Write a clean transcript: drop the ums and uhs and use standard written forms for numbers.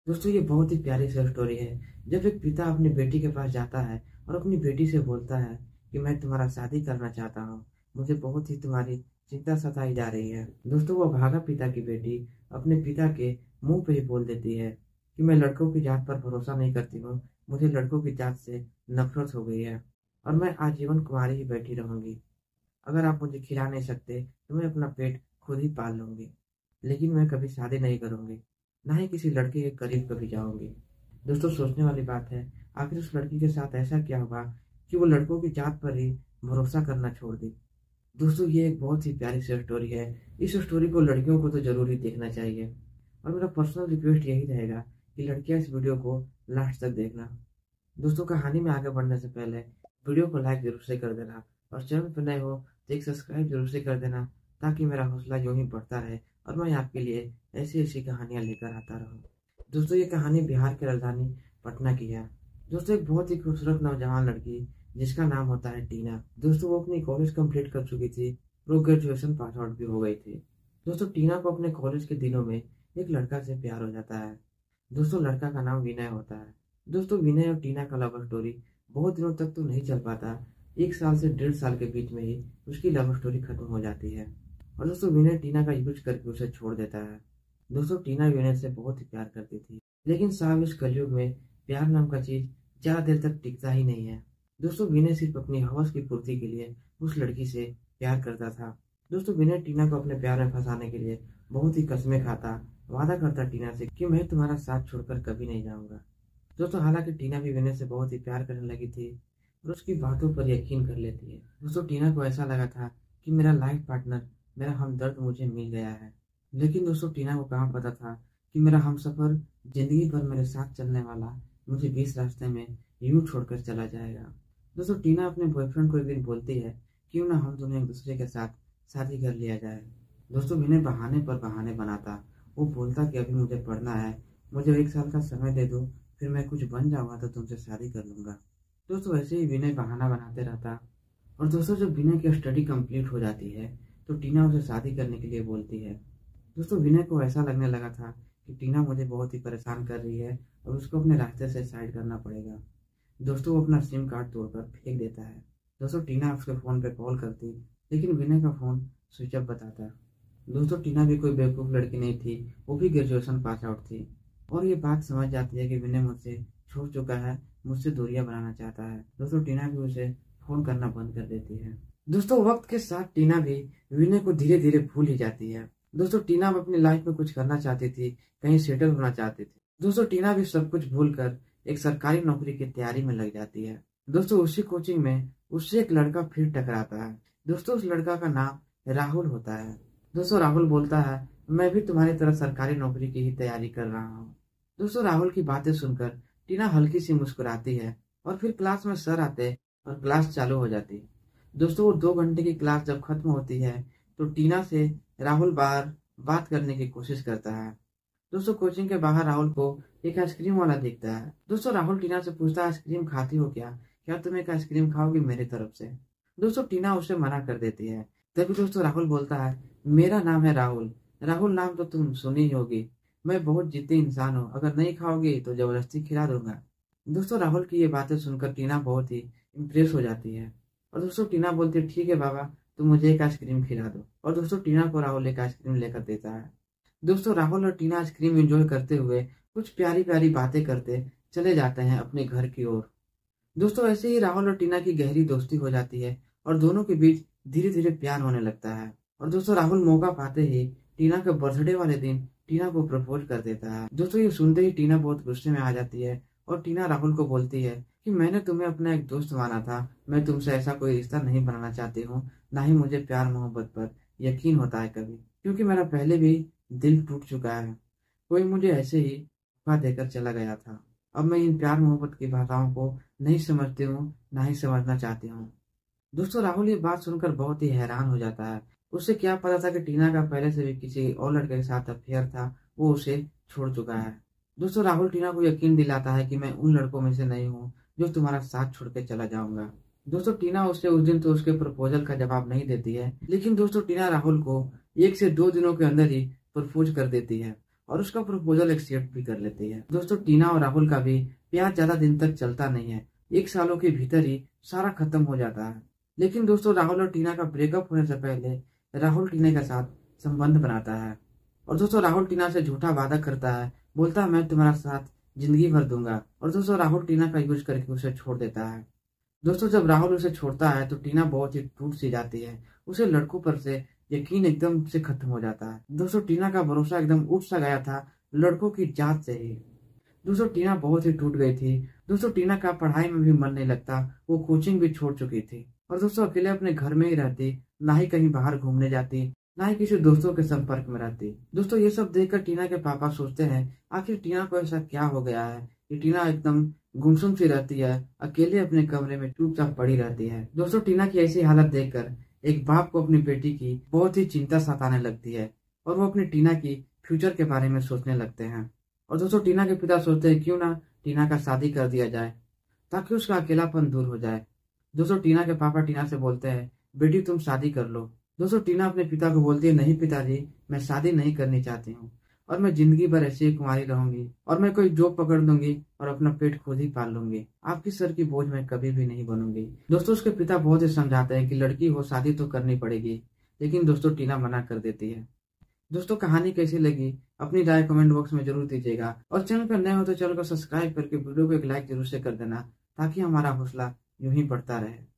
दोस्तों ये बहुत ही प्यारी सी स्टोरी है। जब एक पिता अपनी बेटी के पास जाता है और अपनी बेटी से बोलता है कि मैं तुम्हारा शादी करना चाहता हूँ, मुझे बहुत ही तुम्हारी चिंता सताई जा रही है। दोस्तों वो भागा पिता की बेटी अपने पिता के मुंह पे ही बोल देती है कि मैं लड़कों की जात पर भरोसा नहीं करती हूँ, मुझे लड़कों की जात से नफरत हो गई है और मैं आजीवन कुंवारी ही बैठी रहूंगी। अगर आप मुझे खिला नहीं सकते तो मैं अपना पेट खुद ही पाल लूंगी, लेकिन मैं कभी शादी नहीं करूंगी, ना ही किसी लड़के के करीब कभी जाऊंगी। दोस्तों सोचने वाली बात है, आखिर उस लड़की के साथ ऐसा क्या हुआ कि वो लड़कों की जात पर ही भरोसा करना छोड़ दी। दोस्तों ये एक बहुत ही प्यारी सी स्टोरी है। इस स्टोरी को लड़कियों को तो जरूर ही देखना चाहिए और मेरा पर्सनल रिक्वेस्ट यही रहेगा कि लड़कियां इस वीडियो को लास्ट तक देखना। दोस्तों कहानी में आगे बढ़ने से पहले वीडियो को लाइक जरूर से कर देना और चैनल पर नए हो तो एक सब्सक्राइब जरूर से कर देना, ताकि मेरा हौसला यूं ही बढ़ता रहे और मैं आपके लिए ऐसी ऐसी कहानियां लेकर आता रहूं। दोस्तों ये कहानी बिहार की राजधानी पटना की है। दोस्तों एक बहुत ही खूबसूरत नौजवान लड़की जिसका नाम होता है टीना। दोस्तों वो अपनी कॉलेज कंप्लीट कर चुकी थी, वो ग्रेजुएशन पास आउट भी हो गई थी। दोस्तों टीना को अपने कॉलेज के दिनों में एक लड़का से प्यार हो जाता है। दोस्तों लड़का का नाम विनय होता है। दोस्तों विनय और टीना का लव स्टोरी बहुत दिनों तक तो नहीं चल पाता, 1 साल से 1.5 साल के बीच में ही उसकी लव स्टोरी खत्म हो जाती है और दोस्तों विनय टीना का यूज करके उसे छोड़ देता है। दोस्तों टीना विनय से बहुत ही प्यार करती थी, लेकिन साहब इस कलयुग में प्यार नाम का चीज ज्यादा देर तक टिकता ही नहीं है। दोस्तों विनय सिर्फ अपनी हवस की पूर्ति के लिए उस लड़की से प्यार करता था। दोस्तों विनय टीना को अपने प्यार में फंसाने के लिए बहुत ही कस्में खाता, वादा करता टीना से कि मैं तुम्हारा साथ छोड़कर कभी नहीं जाऊंगा। दोस्तों हालांकि टीना भी विनय से बहुत ही प्यार करने लगी थी और उसकी बातों पर यकीन कर लेती है। दोस्तों टीना को ऐसा लगा था कि मेरा लाइफ पार्टनर, मेरा हमदर्द मुझे मिल गया है। लेकिन दोस्तों टीना को कहाँ पता था कि मेरा हमसफर, जिंदगी भर मेरे साथ चलने वाला, मुझे बीच रास्ते में यूं छोड़कर चला जाएगा। दोस्तों टीना अपने बॉयफ्रेंड को एक दिन बोलती है क्यों ना हम दोनों एक दूसरे के साथ शादी कर लिया जाए। दोस्तों विनय बहाने पर बहाने बनाता। वो बोलता कि अभी मुझे पढ़ना है, मुझे 1 साल का समय दे दो, फिर मैं कुछ बन जाऊंगा तो तुमसे शादी कर लूंगा। दोस्तों ऐसे ही विनय बहाना बनाते रहता और दोस्तों जब विनय की स्टडी कंप्लीट हो जाती है तो टीना उसे शादी करने के लिए बोलती है। दोस्तों विनय को ऐसा लगने लगा था कि टीना मुझे बहुत ही परेशान कर रही है और उसको अपने रास्ते से साइड करना पड़ेगा। दोस्तों वो अपना सिम कार्ड तोड़कर फेंक देता है। दोस्तों टीना उसके फ़ोन पे कॉल करती, लेकिन विनय का फ़ोन स्विच ऑफ बताता। दोस्तों टीना भी कोई बेवकूफ़ लड़की नहीं थी, वो भी ग्रेजुएशन पास आउट थी और ये बात समझ जाती है कि विनय मुझसे छोड़ चुका है, मुझसे दूरियां बनाना चाहता है। दोस्तों टीना भी उसे फ़ोन करना बंद कर देती है। दोस्तों वक्त के साथ टीना भी विनय को धीरे धीरे भूल ही जाती है। दोस्तों टीना अब अपनी लाइफ में कुछ करना चाहती थी, कहीं सेटल होना चाहती थी। दोस्तों टीना भी सब कुछ भूलकर एक सरकारी नौकरी की तैयारी में लग जाती है। दोस्तों उसी कोचिंग में उससे एक लड़का फिर टकराता है। दोस्तों उस लड़का का नाम राहुल होता है। दोस्तों राहुल बोलता है मैं भी तुम्हारी तरह सरकारी नौकरी की ही तैयारी कर रहा हूँ। दोस्तों राहुल की बातें सुनकर टीना हल्की सी मुस्कुराती है और फिर क्लास में सर आते और क्लास चालू हो जाती। दोस्तों वो 2 घंटे की क्लास जब खत्म होती है तो टीना से राहुल बाहर बात करने की कोशिश करता है। दोस्तों कोचिंग के बाहर राहुल को एक आइसक्रीम वाला दिखता है। दोस्तों राहुल टीना से पूछता है आइसक्रीम खाती हो क्या, क्या तुम एक आइसक्रीम खाओगी मेरी तरफ से। दोस्तों टीना उसे मना कर देती है। तभी दोस्तों राहुल बोलता है मेरा नाम है राहुल, राहुल नाम तो तुम सुनी होगी, मैं बहुत जिद्दी इंसान हूँ, अगर नहीं खाओगी तो जबरदस्ती खिला दूंगा। दोस्तों राहुल की ये बातें सुनकर टीना बहुत ही इम्प्रेस हो जाती है और दोस्तों टीना बोलती है ठीक है बाबा, तुम मुझे एक आइसक्रीम खिला दो। और दोस्तों टीना को राहुल एक आइसक्रीम लेकर देता है। दोस्तों राहुल और टीना आइसक्रीम एंजॉय करते हुए कुछ प्यारी प्यारी बातें करते चले जाते हैं अपने घर की ओर। दोस्तों ऐसे ही राहुल और टीना की गहरी दोस्ती हो जाती है और दोनों के बीच धीरे धीरे प्यार होने लगता है। और दोस्तों राहुल मौका पाते ही टीना के बर्थडे वाले दिन टीना को प्रपोज कर देता है। दोस्तों ये सुनते ही टीना बहुत गुस्से में आ जाती है और टीना राहुल को बोलती है कि मैंने तुम्हें अपना एक दोस्त माना था, मैं तुमसे ऐसा कोई रिश्ता नहीं बनाना चाहती हूँ, ना ही मुझे प्यार मोहब्बत पर यकीन होता है कभी, क्योंकि मेरा पहले भी दिल टूट चुका है, कोई मुझे ऐसे ही धोखा देकर चला गया था। अब मैं इन प्यार मोहब्बत की भाषाओं को नहीं समझती हूँ, ना ही समझना चाहती हूँ। दोस्तों राहुल ये बात सुनकर बहुत ही हैरान हो जाता है। उसे क्या पता था कि टीना का पहले से भी किसी और लड़के के साथ अफेयर था, वो उसे छोड़ चुका है। दोस्तों राहुल टीना को यकीन दिलाता है कि मैं उन लड़कों में से नहीं हूँ जो तुम्हारा साथ छोड़ के चला जाऊंगा। दोस्तों टीना उसे उस दिन तो उसके प्रपोजल का जवाब नहीं देती है, लेकिन दोस्तों टीना राहुल को 1 से 2 दिनों के अंदर ही प्रपोज कर देती है और उसका प्रपोजल एक्सेप्ट भी कर लेती है। दोस्तों टीना और राहुल का भी प्यार ज्यादा दिन तक चलता नहीं है, 1 सालों के भीतर ही सारा खत्म हो जाता है। लेकिन दोस्तों राहुल और टीना का ब्रेकअप होने से पहले राहुल टीना के साथ संबंध बनाता है। और दोस्तों राहुल टीना से झूठा वादा करता है, बोलता है मैं तुम्हारा साथ जिंदगी भर दूंगा। और दोस्तों राहुल टीना का यूज करके उसे छोड़ देता है। दोस्तों जब राहुल उसे छोड़ता है तो टीना बहुत ही टूट सी जाती है, उसे लड़कों पर से यकीन एकदम से खत्म हो जाता है। दोस्तों टीना का भरोसा एकदम उठ सा गया था लड़कों की जात से ही। दोस्तों टीना बहुत ही टूट गई थी। दोस्तों टीना का पढ़ाई में भी मन नहीं लगता, वो कोचिंग भी छोड़ चुकी थी। और दोस्तों अकेले अपने घर में ही रहती, ना ही कहीं बाहर घूमने जाती, ना ही किसी दोस्तों के संपर्क में रहती। दोस्तों ये सब देखकर टीना के पापा सोचते हैं आखिर टीना को ऐसा क्या हो गया है कि टीना एकदम गुमसुम सी रहती है, अकेले अपने कमरे में चुपचाप पड़ी रहती है। दोस्तों टीना की ऐसी हालत देखकर एक बाप को अपनी बेटी की बहुत ही चिंता सताने लगती है और वो अपनी टीना की फ्यूचर के बारे में सोचने लगते हैं। और दोस्तों टीना के पिता सोचते हैं क्यों ना टीना का शादी कर दिया जाए ताकि उसका अकेलापन दूर हो जाए। दोस्तों टीना के पापा टीना से बोलते हैं बेटी तुम शादी कर लो। दोस्तों टीना अपने पिता को बोलती है नहीं पिताजी, मैं शादी नहीं करनी चाहती हूँ और मैं जिंदगी भर ऐसे ही कुंवारी रहूंगी और मैं कोई जॉब पकड़ लूंगी और अपना पेट खुद ही पाल लूंगी, आपकी सर की बोझ मैं कभी भी नहीं बनूंगी। दोस्तों उसके पिता बहुत ही समझाते हैं कि लड़की हो शादी तो करनी पड़ेगी, लेकिन दोस्तों टीना मना कर देती है। दोस्तों कहानी कैसी लगी अपनी राय कमेंट बॉक्स में जरूर दीजिएगा और चैनल पर नए हो तो चैनल को सब्सक्राइब करके वीडियो को एक लाइक जरूर से कर देना ताकि हमारा हौसला यूं ही बढ़ता रहे।